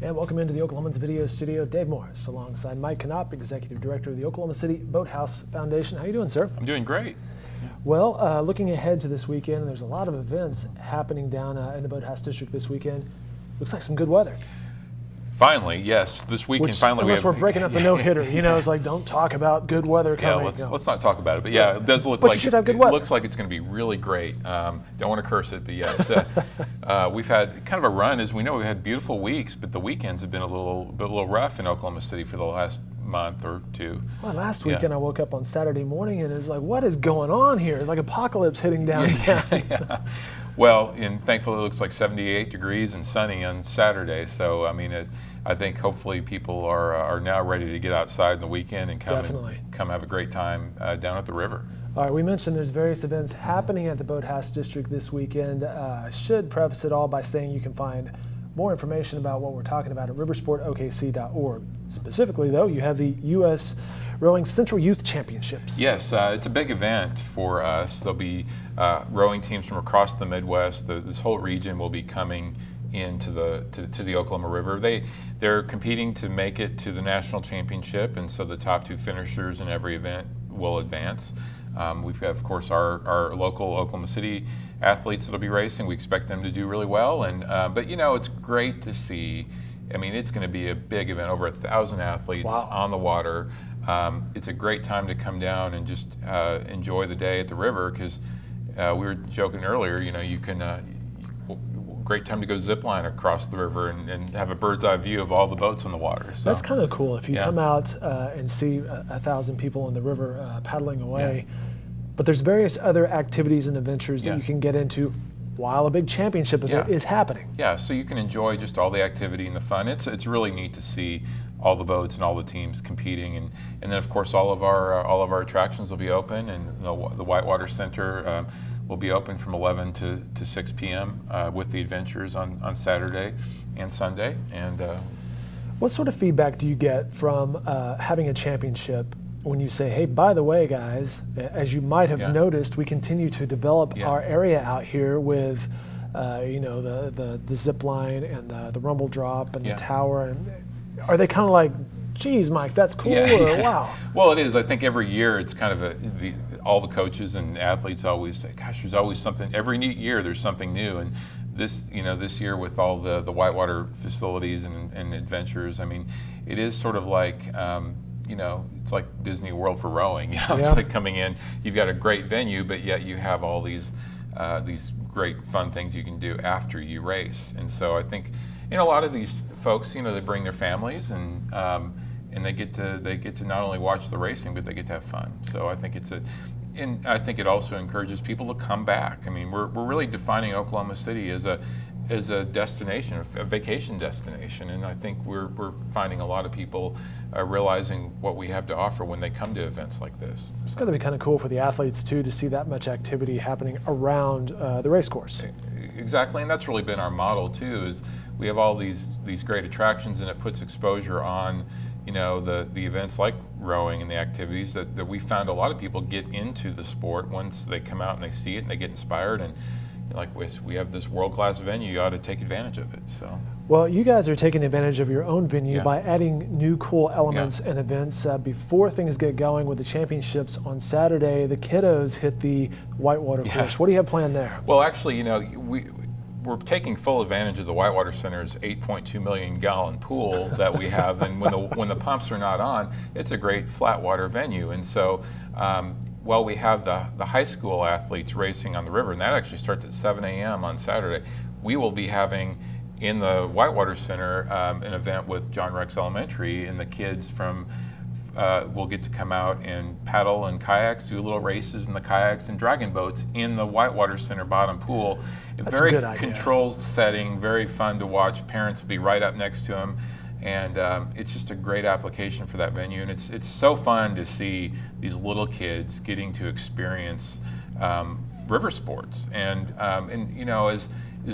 And welcome into the Oklahoman's video studio. Dave Morris alongside Mike Knopp, Executive Director of the Oklahoma City Boathouse Foundation. How you doing, sir? I'm doing great. Well, looking ahead to this weekend, there's a lot of events happening down in the Boathouse District this weekend. Looks like some good weather. Finally, yes, this weekend finally we're breaking up the no-hitter. You know, it's like, don't talk about good weather coming. Yeah, let's not talk about it. But yeah, it does look but like you should have good weather. It looks like it's going to be really great. Don't want to curse it, but yes, we've had kind of a run. As we know, we've had beautiful weeks, but the weekends have been a little rough in Oklahoma City for the last month or two. Well, last weekend I woke up on Saturday morning and it's like, what is going on here? It's like apocalypse hitting downtown. Yeah. Well, and thankfully it looks like 78 degrees and sunny on Saturday. So I mean, I think hopefully people are now ready to get outside in the weekend and come have a great time down at the river. All right, we mentioned there's various events happening at the Boathouse District this weekend. I should preface it all by saying you can find more information about what we're talking about at riversportokc.org. Specifically, though, you have the U.S. Rowing Central Youth Championships. Yes, it's a big event for us. There'll be rowing teams from across the Midwest. This whole region will be coming into to the Oklahoma River. They're competing to make it to the national championship, and so the top two finishers in every event will advance. We've got, of course, our local Oklahoma City athletes that'll be racing. We expect them to do really well, and but you know, it's great to see. I mean, it's going to be a big event, over 1,000 athletes on the water. It's a great time to come down and just enjoy the day at the river, because we were joking earlier, you know, you can great time to go zip line across the river and have a bird's eye view of all the boats on the water. So that's kind of cool if you come out and see 1,000 people in the river paddling away. Yeah. But there's various other activities and adventures that you can get into while a big championship event is happening. Yeah, so you can enjoy just all the activity and the fun. It's really neat to see all the boats and all the teams competing, and then of course all of our attractions will be open, and the Whitewater Center will be open from 11 to 6 p.m. With the adventures on Saturday and Sunday. And what sort of feedback do you get from having a championship when you say, hey, by the way, guys, as you might have noticed, we continue to develop our area out here with you know, the zip line and the rumble drop and the tower, and are they kind of like, geez, Mike, that's cool, or wow? Well, it is. I think every year it's kind of all the coaches and athletes always say, gosh, there's always something, every year there's something new. And this year with all the whitewater facilities and adventures, I mean, it is sort of like, you know, it's like Disney World for rowing. You know, it's like coming in, you've got a great venue, but yet you have all these great fun things you can do after you race. And so I think, you know, a lot of these folks, you know, they bring their families and they get to not only watch the racing, but they get to have fun. So I think and I think it also encourages people to come back. I mean, we're really defining Oklahoma City as a destination, a vacation destination, and I think we're finding a lot of people realizing what we have to offer when they come to events like this. It's got to be kind of cool for the athletes too to see that much activity happening around the race course. Exactly, and that's really been our model too. Is we have all these great attractions, and it puts exposure on, you know, the events like rowing and the activities that we found a lot of people get into the sport once they come out and they see it and they get inspired, and like we have this world-class venue, you ought to take advantage of it. So, well, you guys are taking advantage of your own venue by adding new cool elements and events. Before things get going with the championships on Saturday, the kiddos hit the whitewater course. What do you have planned there? Well, actually, you know, we're taking full advantage of the Whitewater Center's 8.2 million gallon pool that we have, and when the pumps are not on, it's a great flat water venue. And so while we have the high school athletes racing on the river, and that actually starts at 7 a.m. on Saturday, we will be having in the Whitewater Center an event with John Rex Elementary, and the kids from will get to come out and paddle and kayaks, do little races in the kayaks and dragon boats in the Whitewater Center bottom pool. That's very a good idea. Controlled setting, very fun to watch. Parents will be right up next to them, and it's just a great application for that venue. And it's so fun to see these little kids getting to experience river sports. And you know, as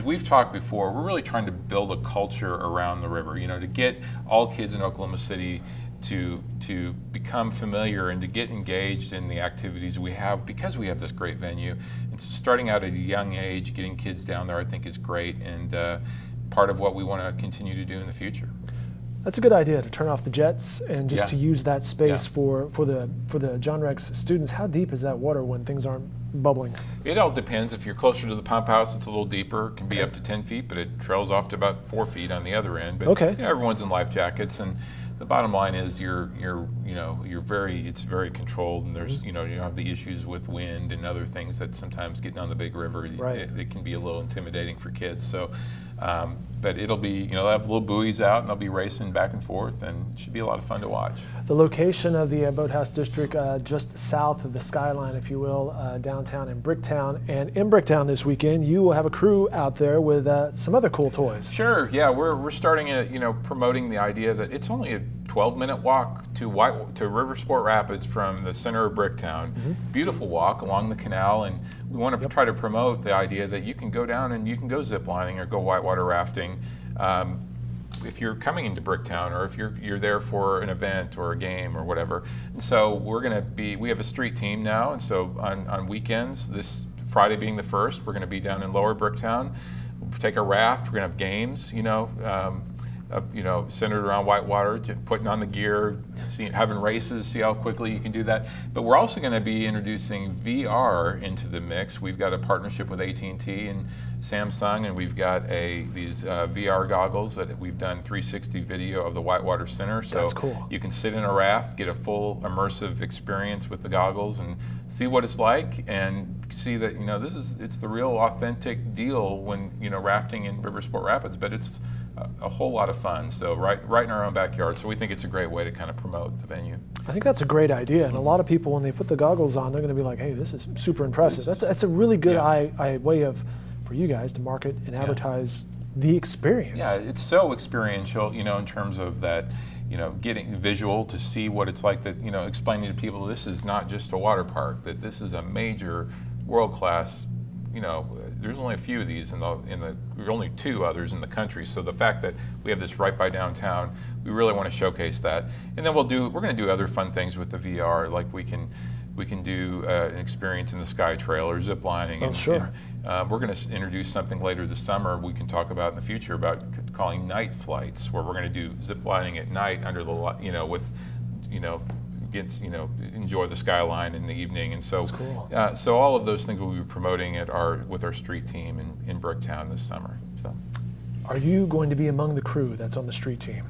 we've talked before, we're really trying to build a culture around the river. You know, to get all kids in Oklahoma City to become familiar and to get engaged in the activities we have, because we have this great venue. And starting out at a young age, getting kids down there, I think is great, and part of what we want to continue to do in the future. That's a good idea, to turn off the jets and just to use that space for the John Rex students. How deep is that water when things aren't bubbling? It all depends. If you're closer to the pump house, it's a little deeper. It can be up to 10 feet, but it trails off to about 4 feet on the other end. But everyone's in life jackets, and the bottom line is it's very controlled, and there's you don't have the issues with wind and other things that sometimes getting on the big river it can be a little intimidating for kids. So but it'll be they'll have little buoys out and they'll be racing back and forth, and it should be a lot of fun to watch. The location of the Boathouse District, just south of the skyline, if you will, downtown in Bricktown. And in Bricktown this weekend, you will have a crew out there with some other cool toys. Sure, yeah, we're starting promoting the idea that it's only a 12-minute walk to Riversport Rapids from the center of Bricktown. Beautiful walk along the canal, and we want to try to promote the idea that you can go down and you can go zip lining or go whitewater rafting. If you're coming into Bricktown, or if you're there for an event or a game or whatever. And so we have a street team now, and so on weekends, this Friday being the 1st, we're going to be down in Lower Bricktown. We'll take a raft. We're going to have games, centered around whitewater, putting on the gear, having races, see how quickly you can do that. But we're also going to be introducing VR into the mix. We've got a partnership with AT&T and Samsung, and we've got these VR goggles that we've done 360 video of the Whitewater Center. So that's cool. You can sit in a raft, get a full immersive experience with the goggles, and see what it's like, and see that it's the real authentic deal when rafting in Riversport Rapids. But it's a whole lot of fun. So right in our own backyard. So we think it's a great way to kind of promote the venue. I think that's a great idea, and a lot of people, when they put the goggles on, they're going to be like, "Hey, this is super impressive." That's a really good way for you guys to market and advertise the experience. Yeah, it's so experiential, in terms of that, getting visual to see what it's like, that, explaining to people this is not just a water park, that this is a major world-class, there's only a few of these there's only 2 others in the country. So the fact that we have this right by downtown, we really want to showcase that. And then we're going to do other fun things with the VR, like we can do an experience in the Sky Trail or zip lining. Oh, sure. And, we're going to introduce something later this summer we can talk about in the future about calling night flights, where we're going to do zip lining at night under the enjoy the skyline in the evening. And so, that's cool. So all of those things we'll be promoting with our street team in Bricktown this summer. So, are you going to be among the crew that's on the street team?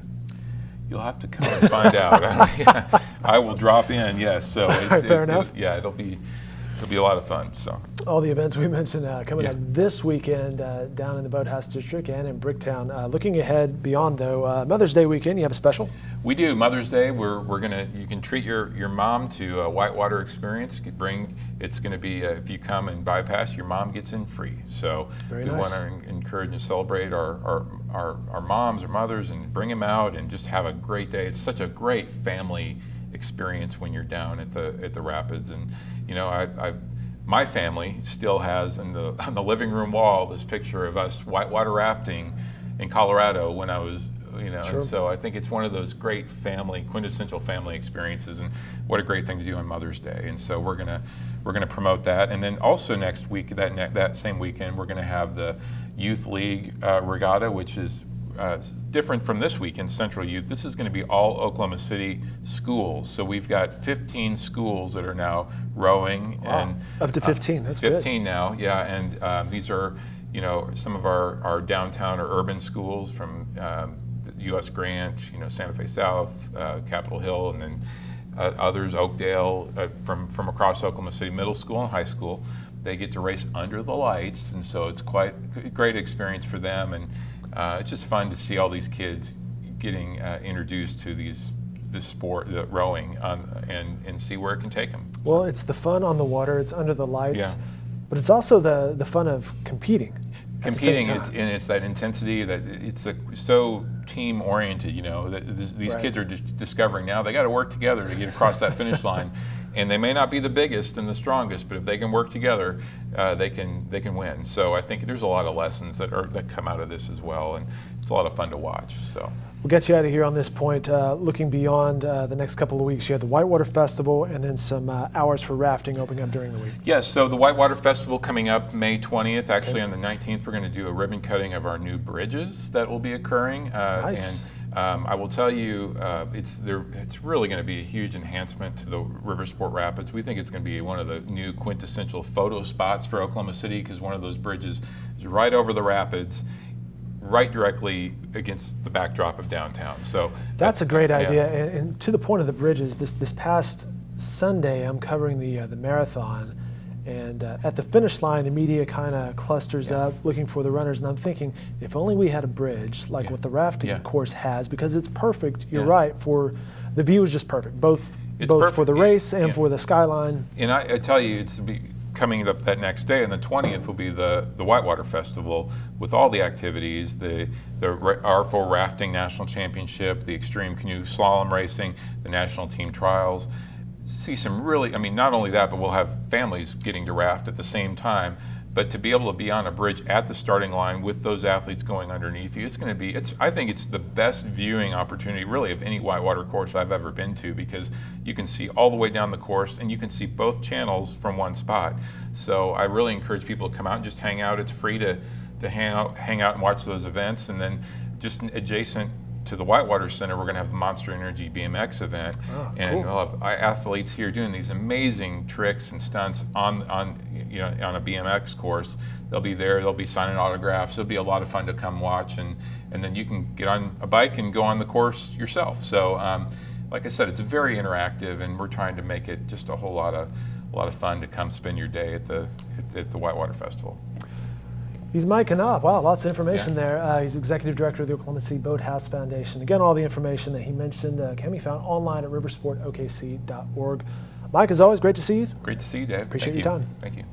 You'll have to come and find out. I will drop in. Yes. So fair enough. It'll be a lot of fun. So all the events we mentioned coming up this weekend down in the Boathouse District and in Bricktown. Looking ahead beyond, though, Mother's Day weekend, you have a special? We do. Mother's Day, you can treat your mom to a whitewater experience. It's going to be if you come and bypass, your mom gets in free. So we want to encourage and celebrate our moms or mothers and bring them out and just have a great day. It's such a great family experience when you're down at the rapids. And my family still has on the living room wall this picture of us whitewater rafting in Colorado when I was, Sure. And so I think it's one of those great quintessential family experiences, and what a great thing to do on Mother's Day. And so we're gonna promote that. And then also next week, that same weekend, we're gonna have the Youth League Regatta, which is different from this weekend, Central Youth. This is going to be all Oklahoma City schools. So we've got 15 schools that are now rowing. Wow. And up to 15. That's 15 good. now, yeah. And these are, some of our downtown or urban schools from the U.S. Grant, Santa Fe South, Capitol Hill, and then others, Oakdale, from across Oklahoma City Middle School and High School. They get to race under the lights, and so it's quite a great experience for them. And it's just fun to see all these kids getting introduced to this sport, the rowing, and see where it can take them. Well, it's the fun on the water, it's under the lights, Yeah. but it's also the fun of competing. Competing, it's that intensity, that it's so team oriented. That these kids are just discovering now they got to work together to get across that finish line. And they may not be the biggest and the strongest, but if they can work together, they can win. So I think there's a lot of lessons that come out of this as well, and it's a lot of fun to watch. So we'll get you out of here on this point. Looking beyond the next couple of weeks, you have the Whitewater Festival and then some hours for rafting opening up during the week. Yes, so the Whitewater Festival coming up May 20th. Actually, on the 19th, we're going to do a ribbon cutting of our new bridges that will be occurring. Nice. And I will tell you, it's really going to be a huge enhancement to the Riversport Rapids. We think it's going to be one of the new quintessential photo spots for Oklahoma City, because one of those bridges is right over the rapids, right directly against the backdrop of downtown. So that's a great idea. And to the point of the bridges, this past Sunday, I'm covering the marathon. And at the finish line, the media kind of clusters up looking for the runners. And I'm thinking, if only we had a bridge like what the rafting course has, because it's perfect. You're right. For the view is just perfect, both perfect for the race and for the skyline. And I tell you, it's coming up that next day, and the 20th will be the Whitewater Festival with all the activities, the R4 Rafting National Championship, the Extreme Canoe Slalom Racing, the National Team Trials. See some really, I mean, not only that, but we'll have families getting to raft at the same time. But to be able to be on a bridge at the starting line with those athletes going underneath you, it's going to be, I think it's the best viewing opportunity really of any whitewater course I've ever been to, because you can see all the way down the course and you can see both channels from one spot. So I really encourage people to come out and just hang out. It's free to hang out and watch those events. And then just adjacent to the Whitewater Center, we're going to have the Monster Energy BMX event, and we'll have athletes here doing these amazing tricks and stunts on a BMX course. They'll be there. They'll be signing autographs. It'll be a lot of fun to come watch, and then you can get on a bike and go on the course yourself. So, like I said, it's very interactive, and we're trying to make it just a whole lot of fun to come spend your day at the Whitewater Festival. He's Mike Knopp. Wow, lots of information there. He's Executive Director of the Oklahoma City Boathouse Foundation. Again, all the information that he mentioned can be found online at riversportokc.org. Mike, as always, great to see you. Great to see you, Dave. Appreciate your time. Thank you.